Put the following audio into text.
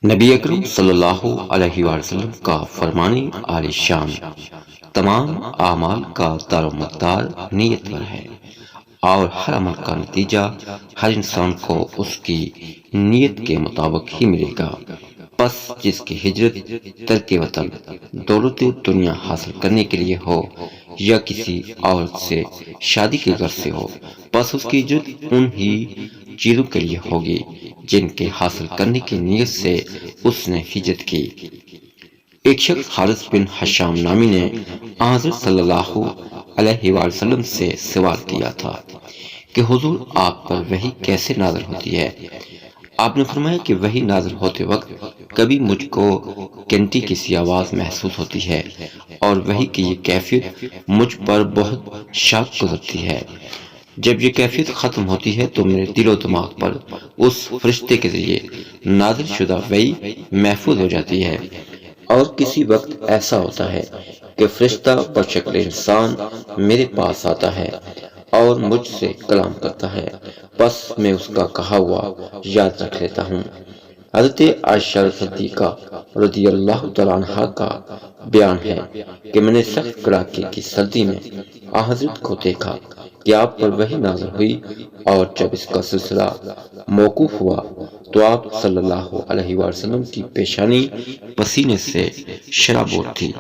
نبی اکرم صلی اللہ علیہ وسلم کا فرمان عالی شان، تمام اعمال کا دار و مدار نیت پر ہے اور ہر عمل کا نتیجہ ہر انسان کو اس کی نیت کے مطابق ہی ملے گا۔ پس جس کی ہجرت ترک وطن دولت دنیا حاصل کرنے کے لیے ہو یا کسی عورت سے شادی کی غرض سے ہو، پس اس کی ہجرت ان ہی چیزوں کے لیے ہوگی جن کے حاصل کرنے کی نیت سے اس نے ہجرت کی۔ ایک شخص حارث بن حشام نامی نے حضرت صلی اللہ علیہ وسلم سے سوال کیا تھا کہ حضور، آپ پر وحی کیسے نازل ہوتی ہے؟ آپ نے فرمایا کہ وحی نازل ہوتے وقت کبھی مجھ کو گھنٹی کی سی آواز محسوس ہوتی ہے اور وحی کی یہ کیفیت مجھ پر بہت شاق گزرتی ہے۔ جب یہ کیفیت ختم ہوتی ہے تو میرے دل و دماغ پر اس فرشتے کے ذریعے نازل شدہ وحی محفوظ ہو جاتی ہے، اور کسی وقت ایسا ہوتا ہے کہ فرشتہ بشکل انسان میرے پاس آتا ہے اور مجھ سے کلام کرتا ہے، بس میں اس کا کہا ہوا یاد رکھ لیتا ہوں۔ حضرت عائشہ صدیقہ رضی اللہ تعالیٰ عنہ کا بیان ہے کہ میں نے سخت کڑاکے کی سردی میں حضرت کو دیکھا کہ آپ پر وحی نازل ہوئی، اور جب اس کا سلسلہ موقوف ہوا تو آپ صلی اللہ علیہ وسلم کی پیشانی پسینے سے شرابور تھی۔